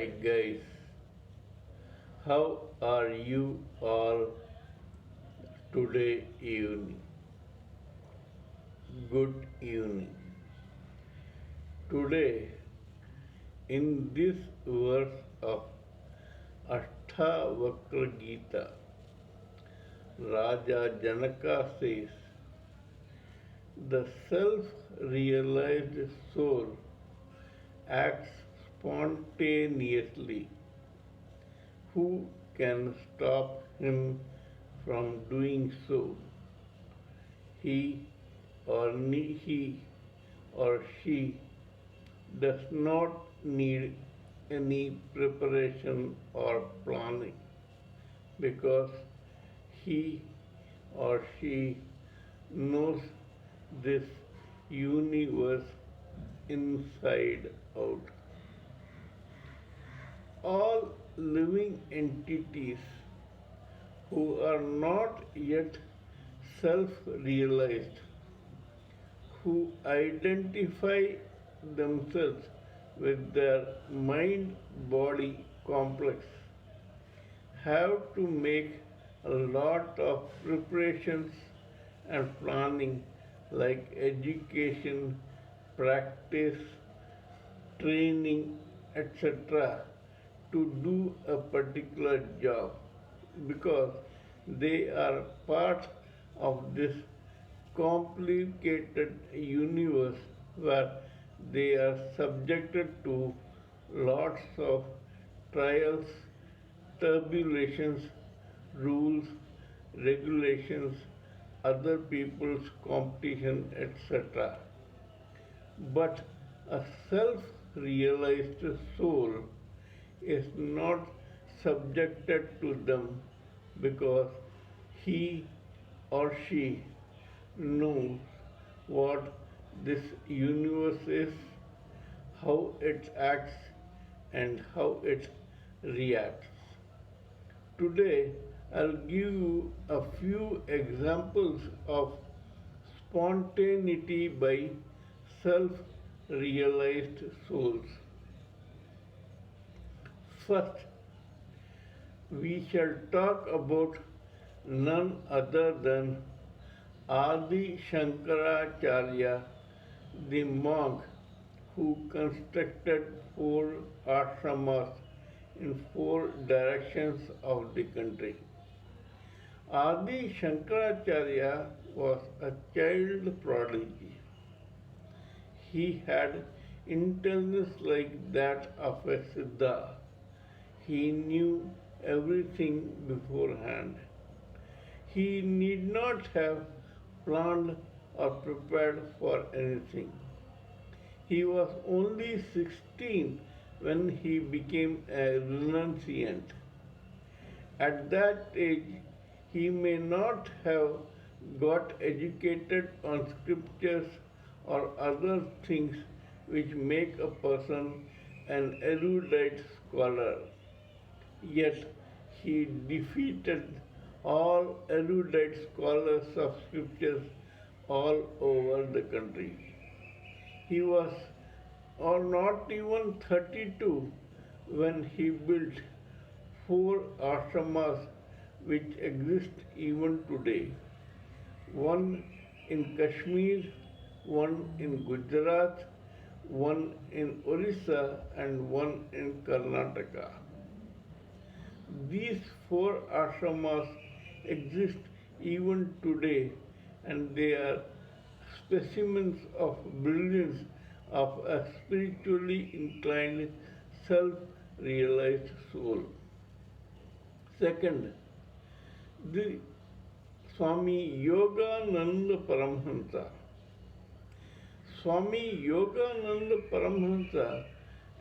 Hi guys, how are you all today evening? Good evening. Today, in this verse of Ashtavakra Gita, Raja Janaka says, the self realized soul acts spontaneously. Who can stop him from doing so? He he or she does not need any preparation or planning because he or she knows this universe inside out. All living entities who are not yet self realized, who identify themselves with their mind body complex, have to make a lot of preparations and planning like education, practice, training, etc. to do a particular job because they are part of this complicated universe where they are subjected to lots of trials, tribulations, rules, regulations, other people's competition, etc. But a self realized soul is not subjected to them because he or she knows what this universe is, how it acts, and how it reacts. Today, I'll give you a few examples of spontaneity by self realized souls. First, we shall talk about none other than Adi Shankaracharya, the monk who constructed four ashramas in four directions of the country. Adi Shankaracharya was a child prodigy. He had intelligence like that of a Siddha. He knew everything beforehand. He need not have planned or prepared for anything. He was only 16 when he became a renunciant. At that age, he may not have got educated on scriptures or other things which make a person an erudite scholar. Yet he defeated all erudite scholars of scriptures all over the country. He was or not even 32 when he built four ashramas which exist even today. One in Kashmir, one in Gujarat, one in Orissa, and one in Karnataka. These four ashramas exist even today and they are specimens of brilliance of a spiritually inclined, self realized soul. Second, the Swami Yogananda Paramhansa. Swami Yogananda Paramhansa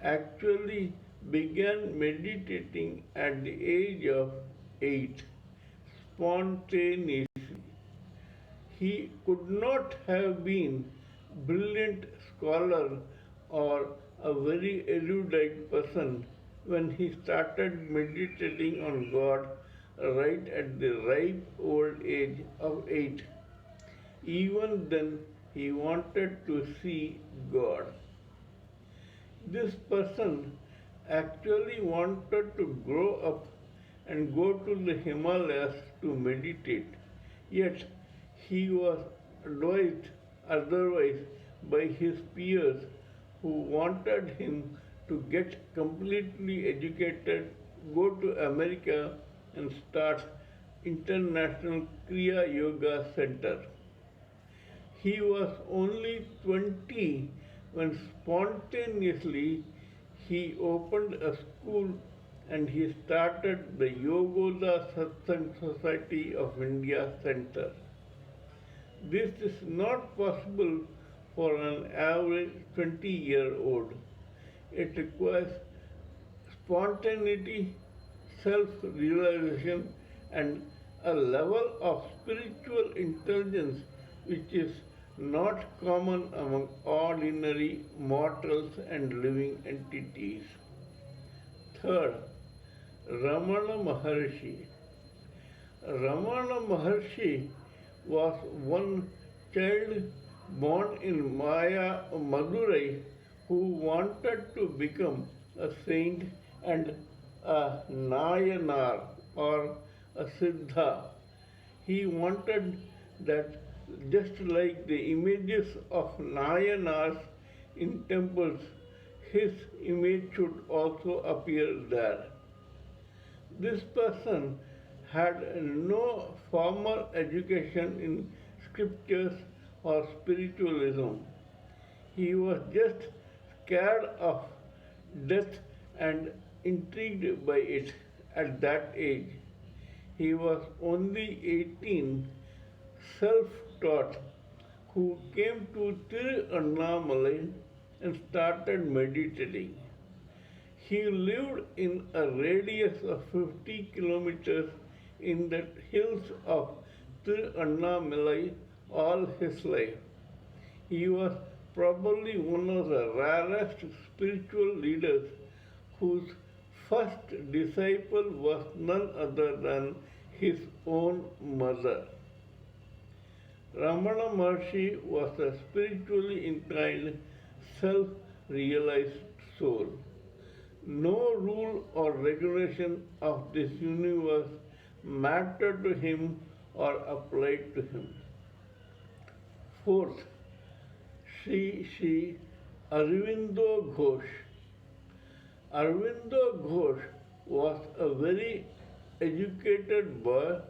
actually began meditating at the age of 8 spontaneously. He could not have been brilliant scholar or a very erudite person when he started meditating on God right at the ripe old age of 8. Even then, he wanted to see God. This person actually wanted to grow up and go to the Himalayas to meditate. Yet he was advised otherwise by his peers who wanted him to get completely educated, go to America and start International Kriya Yoga Center. He was only 20 when spontaneously he opened a school and he started the Yogoda Satsang Society of India Center. This is not possible for an average 20-year-old. It requires spontaneity, self-realization, and a level of spiritual intelligence which is not common among ordinary mortals and living entities. Third, Ramana Maharshi. Ramana Maharshi was one child born in Madurai who wanted to become a saint and a Nayanar or a Siddha. He wanted that just like the images of Nayanars in temples, his image should also appear there. This person had no formal education in scriptures or spiritualism. He was just scared of death and intrigued by it at that age. He was only 18, self-taught, who came to Tiruvannamalai and started meditating. He lived in a radius of 50 kilometers in the hills of Tiruvannamalai all his life. He was probably one of the rarest spiritual leaders whose first disciple was none other than his own mother. Ramana Maharshi was a spiritually inclined, self-realized soul. No rule or regulation of this universe mattered to him or applied to him. Fourth, Sri Aurobindo Ghosh. Aurobindo Ghosh was a very educated boy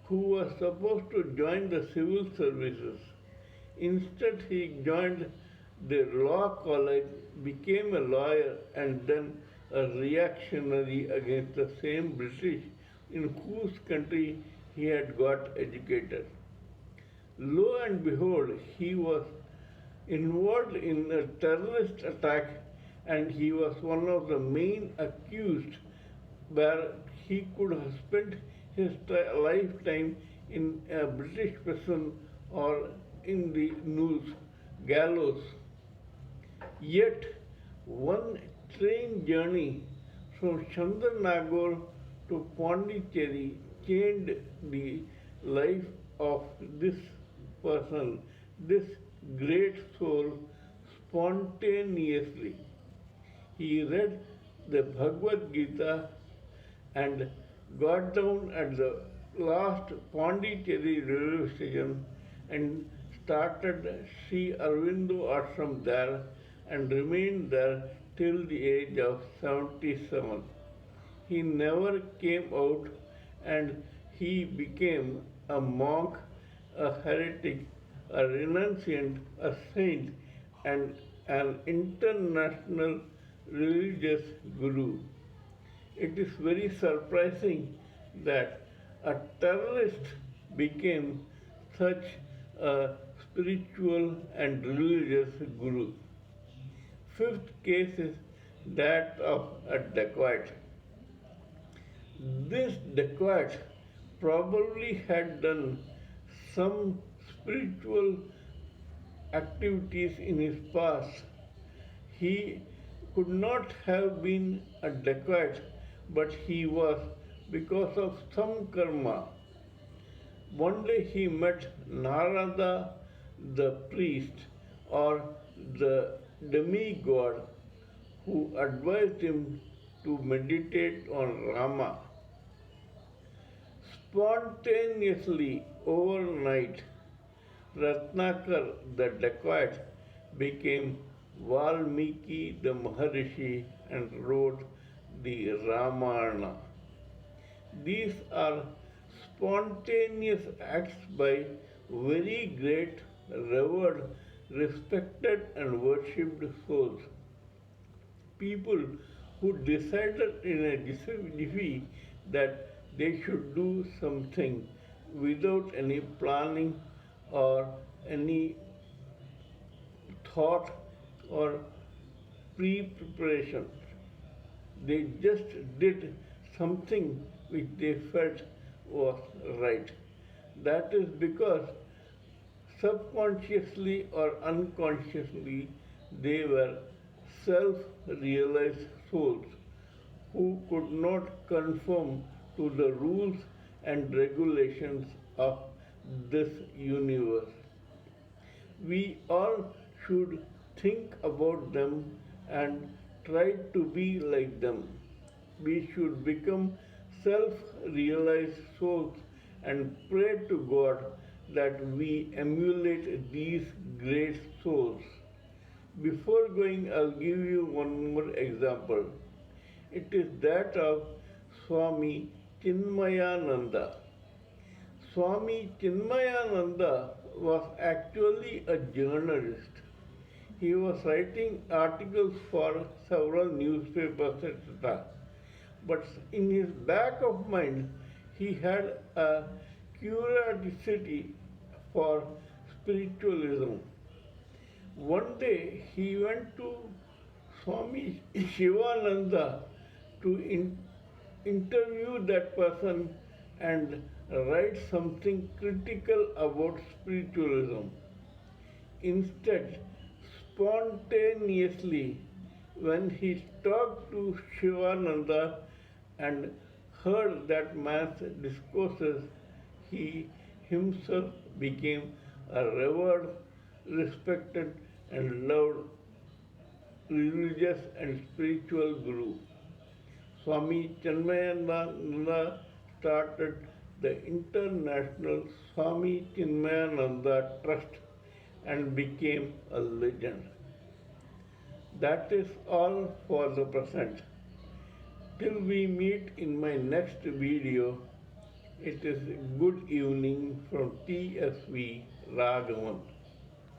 who was supposed to join the civil services. Instead, he joined the law college, became a lawyer, and then a reactionary against the same British in whose country he had got educated. Lo and behold, he was involved in a terrorist attack and he was one of the main accused, where he could have spent his lifetime in a British prison or in the gallows. Yet, one train journey from Chandernagore to Pondicherry changed the life of this person, this great soul, spontaneously. He read the Bhagavad Gita and got down at the last Pondicherry railway station and started Sri Aurobindo Ashram there and remained there till the age of 77. He never came out and he became a monk, a heretic, a renunciant, a saint, and an international religious guru. It is very surprising that a terrorist became such a spiritual and religious guru. Fifth case is that of a dacoit. This dacoit probably had done some spiritual activities in his past. He could not have been a dacoit, but he was because of some karma. One day he met Narada the priest or the demigod who advised him to meditate on Rama. Spontaneously overnight, Ratnakar the dacoit became Valmiki the Maharishi and wrote the Ramayana. These are spontaneous acts by very great, revered, respected, and worshipped souls. People who decided in a jiffy that they should do something without any planning or any thought or pre-preparation. They just did something which they felt was right. That is because subconsciously or unconsciously they were self realized souls who could not conform to the rules and regulations of this universe. We all should think about them and try to be like them. We should become self realized souls and pray to God that we emulate these great souls. Before going, I'll give you one more example. It is that of Swami Chinmayananda. Swami Chinmayananda was actually a journalist. He was writing articles for several newspapers, etc. But in his back of mind, he had a curiosity for spiritualism. One day he went to Swami Shivananda to interview that person and write something critical about spiritualism. Instead, spontaneously, when he talked to Shivananda and heard that man's discourses, he himself became a revered, respected, and loved religious and spiritual guru. Swami Chinmayananda started the International Swami Chinmayananda Trust and became a legend. That is all for the present. Till we meet in my next video, it is good evening from TSV Raghavan.